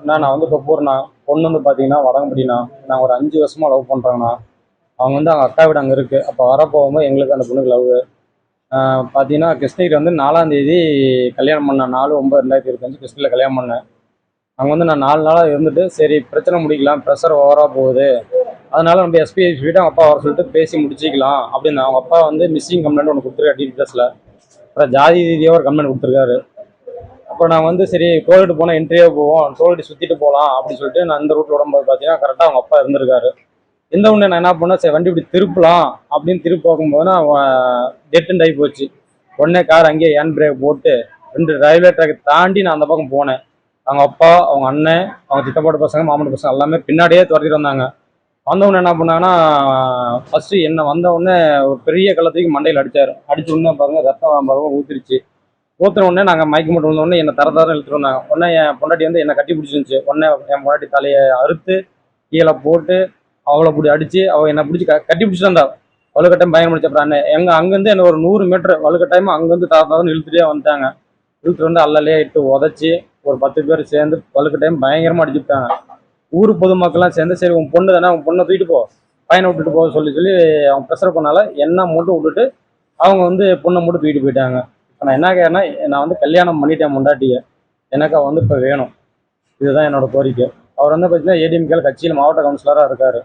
நான் வந்து தொப்பூர்ண்ணா. பொண்ணு வந்து பார்த்தீங்கன்னா வடங்கம்பட்டிண்ணா. நாங்கள் ஒரு 5 வருஷமாக லவ் பண்ணுறோங்கண்ணா. அவங்க வந்து அவங்க அக்கா வீடு அங்கே இருக்குது. அப்போ வரப்போகும்போது எங்களுக்கு அந்த பொண்ணுக்கு லவ். பார்த்தீங்கன்னா கிருஷ்ணகிரி வந்து 4ஆம் தேதி கல்யாணம் பண்ணேன். 4/9/2025 கிருஷ்ணகிரியில் கல்யாணம் பண்ணேன். அங்கே வந்து நான் 4 நாளாக இருந்துட்டு சரி பிரச்சனை முடிக்கலாம், ப்ரெஷர் ஓவராக போகுது, அதனால நம்ம எஸ்பி போய்ட்டு அவங்க அப்பா வர சொல்லிட்டு பேசி முடிச்சிக்கலாம் அப்படின்னு. அவங்க அப்பா வந்து மிஸ்ஸிங் கம்ப்ளைண்ட் ஒன்று கொடுத்துருக்காரு டீட்டெயில்ஸில். அப்புறம் ஜாதி ரீதியாக ஒரு கம்ப்ளைண்ட் கொடுத்துருக்காரு. அப்போ நான் வந்து சரி டோல்கேட் போனால் என்ட்ரியாக போவோம், டோல்கேட் சுற்றிட்டு போகலாம் அப்படின்னு சொல்லிட்டு நான் இந்த ரூட்டில் விடும்போது பார்த்தீங்கன்னா கரெக்டாக அவங்க அப்பா இருந்திருக்காரு. இந்த உடனே நான் என்ன பண்ணேன், சரி வண்டி இப்படி திருப்பலாம் அப்படின்னு திருப்பி பார்க்கும்போது நான் டெட் அண்ட் ஆகி போச்சு. உடனே கார் அங்கேயே ஹேண்ட் பிரேக் போட்டு 2 ரயில்வே ட்ராக்கை தாண்டி நான் அந்த பக்கம் போனேன். அவங்க அப்பா, அவங்க அண்ணன், அவங்க சித்தப்பாட்டு பசங்க, மாமட்டு பசங்க எல்லாமே பின்னாடியே துரத்திட்டு வந்தாங்க. வந்தவுடனே என்ன பண்ணாங்கன்னா, ஃபஸ்ட்டு என்ன வந்தவுடனே ஒரு பெரிய கள்ளத்துக்கு மண்டையில் அடித்தார். அடிச்சு உடனே பாருங்கள் ரத்தம் பாருங்க ஊற்றிருச்சு. ஊற்றின உடனே நாங்கள் மயக்க மட்டும் வந்தோடனே என்னை தர இழுத்துட்டு வந்தாங்க. உடனே என் பொண்டாட்டி வந்து என்னை கட்டி பிடிச்சிருந்துச்சு. உடனே என் பொண்டாட்டி தலையை அறுத்து கீழே போட்டு அவளை பிடி அடித்து அவள் என்னை பிடிச்சி கட்டி பிடிச்சிட்டு வந்தா. வலுக்கட்டாயம் பயங்கரம் முடிச்ச. அப்புறம் அண்ணன் அங்கேருந்து என்ன ஒரு 100 மீட்டர் வலுக்கட்டாயமாக அங்கேருந்து தரன்னு இழுத்துட்டே வந்துட்டாங்க. இழுத்துட்டு வந்து அல்லலையே இட்டு உதச்சி ஒரு 10 பேர் சேர்ந்து வலுக்கட்டாயம் பயங்கரமாக அடிச்சுட்டாங்க. ஊர் பொதுமக்கள்லாம் சேர்ந்து சரி உன் பொண்ணு தானே, உன் பொண்ணை தூக்கிட்டு போ, பையனை விட்டுட்டு போக சொல்லி அவங்க ப்ரெஷர் பண்ணால என்ன மட்டும் விட்டுட்டு அவங்க வந்து பொண்ணை மட்டும் தூக்கிட்டு போயிட்டாங்க. இப்போ நான் என்ன கேட்டேன்னா, நான் வந்து கல்யாணம் பண்ணிட்டேன் முண்டாட்டியை, எனக்கு அவள் வந்து இப்போ வேணும். இதுதான் என்னோட கோரிக்கை. அவர் வந்து பார்த்தீங்கன்னா ஏடிஎம்கே கட்சியில் மாவட்ட கவுன்சிலராக இருக்கார்.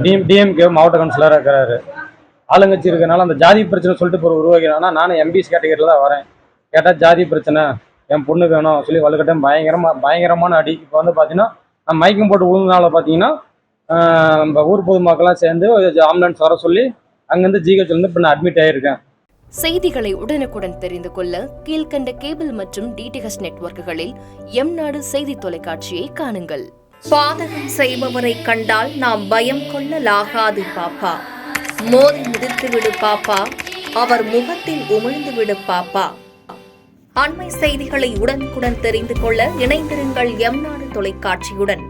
டிஎம்கே மாவட்ட கவுன்சிலராக இருக்கிறாரு. ஆளுங்கட்சி இருக்கிறனால அந்த ஜாதி பிரச்சனை சொல்லிட்டு இப்போ உருவாக்கிறாங்கன்னா, நானும் எம்பிஸ் கேட்டகரியில் தான் வரேன். கேட்டால் ஜாதி பிரச்சனை, என் பொண்ணு வேணும் சொல்லி வலுக்கட்டையும் பயங்கரமான அடி. இப்போ வந்து பார்த்தீங்கன்னா நான் மயக்கம் போட்டு விழுந்தனால பார்த்தீங்கன்னா நம்ம ஊர் பொதுமக்கள்லாம் சேர்ந்து ஆம்புலன்ஸ் வர சொல்லி அங்கேருந்து ஜிஹெச் வந்து இப்போ நான் அட்மிட் ஆகியிருக்கேன். செய்திகளை உடனுக்குடன் தெரிந்து கொள்ள கீழ்கண்ட கேபிள் மற்றும் டிடிஹெச் நெட்வொர்க்குகளில் எம்நாடு செய்தி தொலைக்காட்சியை காணுங்கள். பாதகம் செய்பவரை கண்டால் நாம் பயம் கொள்ளலாகாது பாப்பா. மோதி மிதித்து விடு பாப்பா, அவர் முகத்தில் உமிழ்ந்து விடு பாப்பா. அண்மை செய்திகளை உடனுக்குடன் தெரிந்து கொள்ள இணைந்திருங்கள் எம்நாடு தொலைக்காட்சியுடன்.